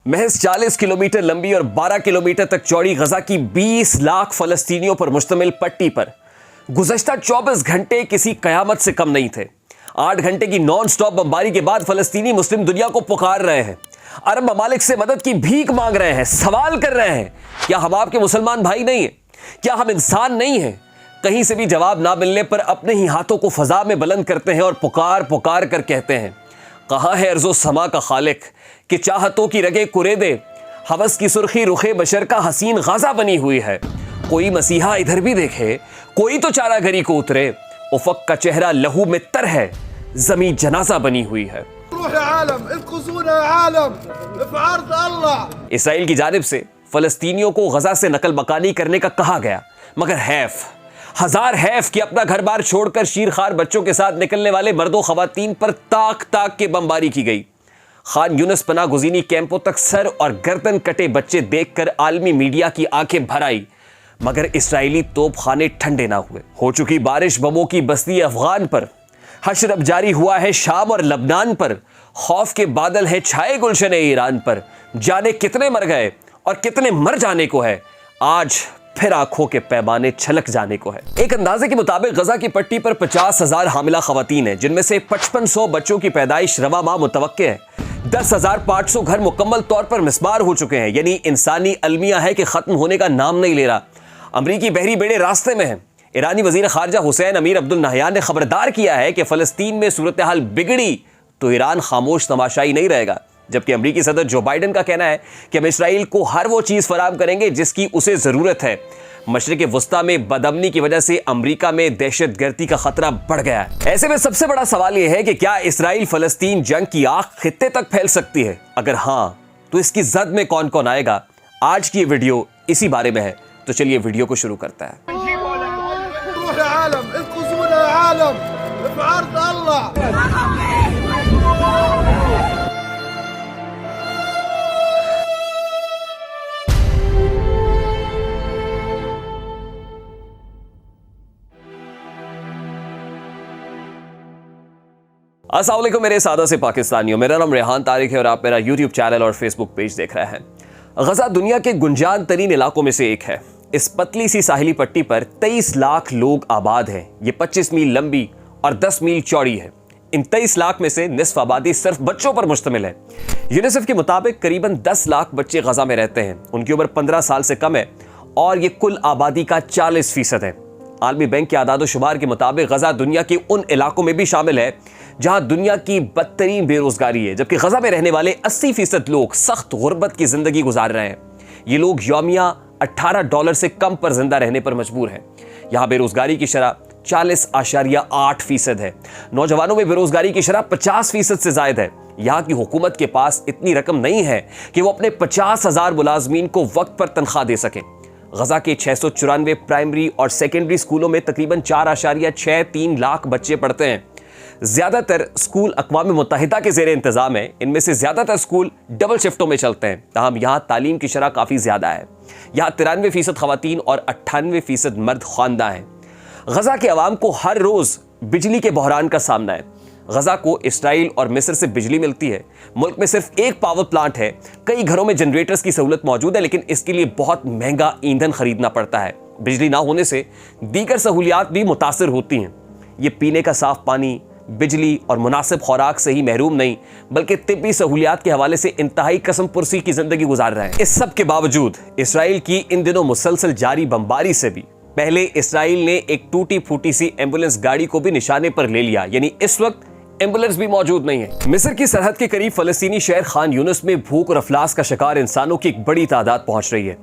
महज 40 किलोमीटर लंबी और 12 किलोमीटर तक चौड़ी गजा की 20 लाख फलस्तीनियों पर मुश्तमिल पट्टी पर गुज़श्ता 24 घंटे किसी कयामत से कम नहीं थे। 8 घंटे की नॉन स्टॉप बमबारी के बाद फलस्तीनी मुस्लिम दुनिया को पुकार रहे हैं, अरब ममालिक से मदद की भीख मांग रहे हैं, सवाल कर रहे हैं, क्या हम आपके मुसलमान भाई नहीं हैं? क्या हम इंसान नहीं हैं? कहीं से भी जवाब ना मिलने पर अपने ही हाथों को फजा में बुलंद करते हैं और पुकार पुकार कर कहते हैं, कहाँ है अर्ज़ो समा का खालिक कि चाहतों की रगे कुरेदे, हवस की सुर्खी रुखे बशर का हसीन गाजा बनी हुई है। कोई मसीहा इधर भी देखे, कोई तो चारागरी को उतरे, उफक का चेहरा लहू में तर है, जमीन जनाजा बनी हुई है। इसराइल की जानिब से फलस्तीनियों को गजा से नकल मकानी करने का कहा गया, मगर हजार हैफ कि अपना घर बार छोड़कर शीरखार बच्चों के साथ निकलने वाले मर्दों खवातीन पर ताक ताक के बमबारी की गई। खान यूनुस पनाह गुज़ीनी कैंपों तक सर और गर्दन कटे बच्चे देखकर आलमी मीडिया की आंखें भर आई, मगर इस्राएली तोप खाने ठंडे ना हुए। हो चुकी बारिश बमों की बस्ती अफगान पर, हश्र अब जारी हुआ है शाम और लबनान पर, खौफ के बादल हैं छाए गुलशन ईरान पर। जाने कितने मर गए और कितने मर जाने को है, आज फिर आंखों के पैमाने छलक जाने को है। एक अंदाजे के मुताबिक गजा की पट्टी पर 50,000 हामिला खवातीन हैं, जिनमें से 5500 बच्चों की पैदाइश रवा माह मुतवक्के है। 10,500 घर मुकम्मल तौर पर मिसमार हो चुके हैं, यानी इंसानी अलमिया है कि खत्म होने का नाम नहीं ले रहा। अमरीकी बहरी बेड़े रास्ते में हैं। ईरानी वजीर खारजा हुसैन अमीर अब्दुल नहयान ने खबरदार किया है कि फलस्तीन में सूरत हाल बिगड़ी तो ईरान खामोश तमाशाई नहीं रहेगा, जबकि अमरीकी सदर जो बाइडन का कहना है कि हम इसराइल को हर वो चीज फराहम करेंगे जिसकी उसे जरूरत है। मशरिक वस्ता में बदअमनी की वजह से अमरीका में दहशतगर्दी का खतरा बढ़ गया है। ऐसे में सबसे बड़ा सवाल यह है कि क्या इसराइल फलस्तीन जंग की आग खित्ते तक फैल सकती है? अगर हाँ, तो इसकी जद में कौन कौन आएगा? आज की वीडियो इसी बारे में है, तो चलिए वीडियो को शुरू करता है। अस्सलाम वालेकुम मेरे सादा से पाकिस्तानियों, मेरा नाम रेहान तारिक है और आप मेरा यूट्यूब चैनल और फेसबुक पेज देख रहे हैं। गजा दुनिया के गुंजान तरीन इलाकों में से एक है। इस पतली सी साहिली पट्टी पर 23 लाख लोग आबाद हैं। ये 25 मील लंबी और 10 मील चौड़ी है। इन 23 लाख में से निस्फ आबादी सिर्फ बच्चों पर मुश्तमिल है। यूनिसेफ के मुताबिक करीबन 10 लाख बच्चे गजा में रहते हैं। उनकी उम्र 15 साल से कम है और ये कुल आबादी का 40% है। आलमी बैंक के आदाद-ओ-शुमार के मुताबिक गजा दुनिया के उन इलाकों में भी शामिल है जहां दुनिया की बदतरीन बेरोजगारी है, जबकि गजा में रहने वाले 80% लोग सख्त गुर्बत की जिंदगी गुजार रहे हैं। ये लोग यौमिया $18 से कम पर जिंदा रहने पर मजबूर हैं। यहाँ बेरोजगारी की शरह 40.8% है। नौजवानों में बेरोजगारी की शरह 50% से ज्यादा है। यहाँ की हुकूमत के पास इतनी रकम नहीं है कि वो अपने 50,000 मुलाजमीन को वक्त पर तनख्वाह दे सके। गजा के 694 प्राइमरी और सेकेंडरी स्कूलों में तकरीबन 4.63 लाख बच्चे पढ़ते हैं। ज्यादातर स्कूल अक़वाम मुत्तहिदा के ज़ेरे इंतजाम है। इनमें से ज्यादातर स्कूल डबल शिफ्टों में चलते हैं। ताहम यहाँ तालीम की शरह काफी ज्यादा है। यहाँ 93% खवातीन और 98% मर्द ख्वानदा हैं। गजा के अवाम को हर रोज बिजली के बहरान का सामना है। गजा को इसराइल और मिस्र से बिजली मिलती है। मुल्क में सिर्फ एक पावर प्लांट है। कई घरों में जनरेटर्स की सहूलत मौजूद है, लेकिन इसके लिए बहुत महंगा ईंधन खरीदना पड़ता है। बिजली ना होने से दीगर सहूलियात भी मुतासिर होती हैं। ये पीने का साफ पानी, बिजली और मुनासिब खुराक से ही महरूम नहीं, बल्कि तिब्बी सहूलियात के हवाले से इंतहाई कसम पुरसी की जिंदगी गुजार रहे हैं। इस सब के बावजूद इसराइल की इन दिनों मुसलसल जारी बमबारी से भी पहले इसराइल ने एक टूटी फूटी सी एम्बुलेंस गाड़ी को भी निशाने पर ले लिया, यानी इस वक्त एम्बुलेंस भी मौजूद नहीं है। मिस्र की सरहद के करीब फलस्तीनी शहर खान यूनुस में भूख और अफलास का शिकार इंसानों की एक बड़ी तादाद पहुंच रही है।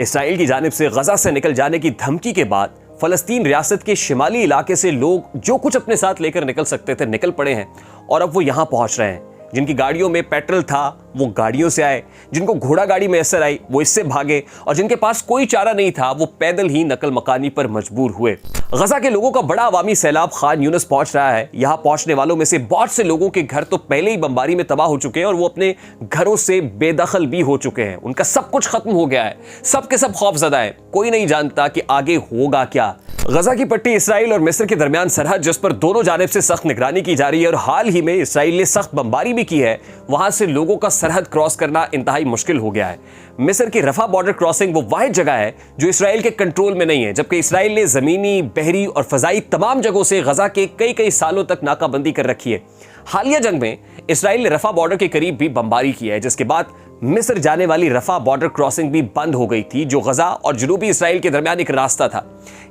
इसराइल की जानिब से गजा से निकल जाने की धमकी के बाद फलस्तीन रियासत के शिमाली इलाके से लोग जो कुछ अपने साथ लेकर निकल सकते थे निकल पड़े हैं और अब वो यहां पहुंच रहे हैं। जिनकी गाड़ियों में पेट्रोल था वो गाड़ियों से आए, जिनको घोड़ा गाड़ी मैसर आई वो इससे भागे, और जिनके पास कोई चारा नहीं था वो पैदल ही नकल मकानी पर मजबूर हुए। गजा के लोगों का बड़ा अवामी सैलाब खान यूनुस पहुंच रहा है। यहाँ पहुंचने वालों में से बहुत से लोगों के घर तो पहले ही बमबारी में तबाह हो चुके हैं और वो अपने घरों से बेदखल भी हो चुके हैं। उनका सब कुछ खत्म हो गया है। सब के सब खौफजदा है। कोई नहीं जानता कि आगे होगा क्या। गजा की पट्टी इसराइल और मिस्र के दरमियान सरहद, जिस पर दोनों जानिब से सख्त निगरानी की जा रही है और हाल ही में इसराइल ने सख्त बमबारी भी की है, वहां से लोगों का सरहद क्रॉस करना इंतहाई मुश्किल हो गया है। मिस्र की रफा बॉर्डर क्रॉसिंग वो वाहिद जगह है जो इसराइल के कंट्रोल में नहीं है, जबकि इसराइल ने जमीनी, बहरी और फजाई तमाम जगहों से गजा के कई कई सालों तक नाकाबंदी कर रखी है। हालिया जंग में इसराइल ने रफा बॉर्डर के करीब भी बमबारी की है, जिसके बाद मिस्र जाने वाली रफा बॉर्डर क्रॉसिंग भी बंद हो गई थी, जो गजा और जनूबी इसराइल के दरमियान एक रास्ता था।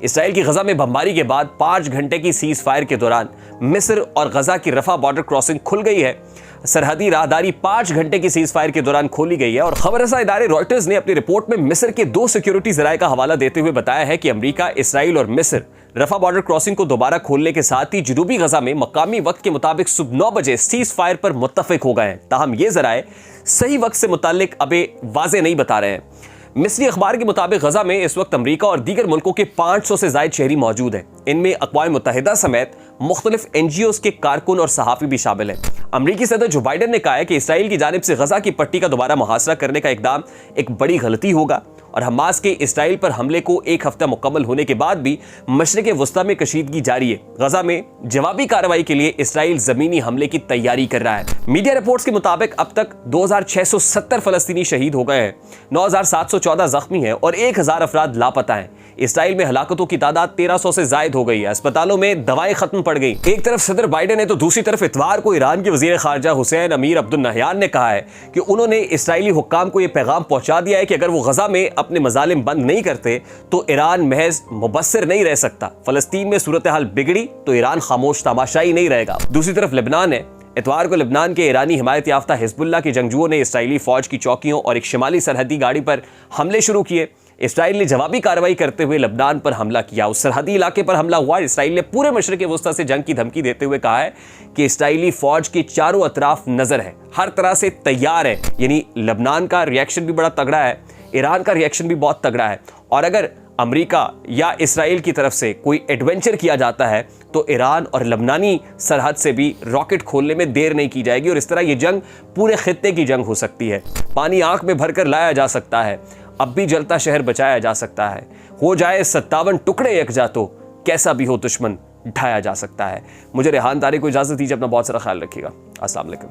इसराइल की गजा में बमबारी के बाद 5 घंटे की सीज फायर के दौरान मिस्र और गजा की रफा बॉर्डर क्रॉसिंग खुल गई है। सरहदी राहदारी 5 घंटे की सीज फायर के दौरान खोली गई है। और खबररसा इदारे रॉयटर्स ने अपनी रिपोर्ट में मिस्र के 2 सिक्योरिटी जराये का हवाला देते हुए बताया है कि अमेरिका, इसराइल और मिस्र रफा बॉर्डर क्रॉसिंग को दोबारा खोलने के साथ ही जनूबी गजा में मकामी वक्त के मुताबिक सुबह 9 बजे सीज फायर पर मुत्तफिक हो गए हैं। ताहम ये जराये सही वक्त से मुताल्लिक अबे वाजे नहीं बता रहे हैं। मिस्री अखबार के मुताबिक गजा में इस वक्त अमेरिका और दीगर मुल्कों के 500 से ज्यादा शहरी मौजूद हैं। इनमें अक़वाम मुत्तहिदा समेत मुख्तलिफ NGOs के कारकुन और सहाफ़ी भी शामिल हैं। अमरीकी सदर जो बाइडन ने कहा है कि इसराइल की जानिब से गजा की पट्टी का दोबारा मुहासरा करने का इकदाम एक बड़ी गलती होगा और हमास के इसराइल पर हमले को 1 हफ्ता मुकम्मल होने के बाद भी मशरिक़ वस्ता में कशीदगी जारी है। गजा में जवाबी कार्रवाई के लिए इसराइल जमीनी हमले की तैयारी कर रहा है। मीडिया रिपोर्ट्स के मुताबिक अब तक 2670 फलस्तीनी शहीद हो गए हैं, 9714 जख्मी हैं और 1000 अफराद लापता हैं। इसराइल में हलाकतों की तादाद 1300 से जायद हो गई है। अस्पतालों में दवाएं खत्म पड़ गई। एक तरफ सदर बाइडन है तो दूसरी तरफ इतवार को ईरान के वजीर खारजा हुसैन अमीर अब्दुल नहयान ने कहा है कि उन्होंने इसराइली हुक्काम को यह पैगाम पहुंचा दिया है कि अगर वो गजा में अपने मजालिम बंद नहीं करते तो ईरान महज मुबस्सिर नहीं रह सकता। फलस्तीन में सूरत हाल बिगड़ी तो ईरान खामोश तमाशाई नहीं रहेगा। दूसरी तरफ लेबनान है। इतवार को लेबनान के ईरानी हिमायत याफ्ता हिजबुल्लाह के जंगजुओं ने इसराइली फौज की चौकियों और एक शिमाली सरहदी गाड़ी पर हमले शुरू किए। इसराइल ने जवाबी कार्रवाई करते हुए लेबनान पर हमला किया। उस सरहदी इलाके पर हमला हुआ। इसराइल ने पूरे मशरिक़ वस्ता से जंग की धमकी देते हुए कहा है कि इसराइली फौज के चारों अतराफ नजर है, हर तरह से तैयार है। यानी लेबनान का रिएक्शन भी बड़ा तगड़ा है, ईरान का रिएक्शन भी बहुत तगड़ा है। और अगर अमेरिका या इसराइल की तरफ से कोई एडवेंचर किया जाता है तो ईरान और लबनानी सरहद से भी रॉकेट खोलने में देर नहीं की जाएगी और इस तरह ये जंग पूरे खित्ते की जंग हो सकती है। पानी आंख में भरकर लाया जा सकता है, अब भी जलता शहर बचाया जा सकता है। हो जाए 57 टुकड़े यकजा तो कैसा भी हो दुश्मन ढाया जा सकता है। मुझे रेहान तारिक को इजाजत दीजिए। अपना बहुत सारा ख्याल रखिएगा। अस्सलाम वालेकुम।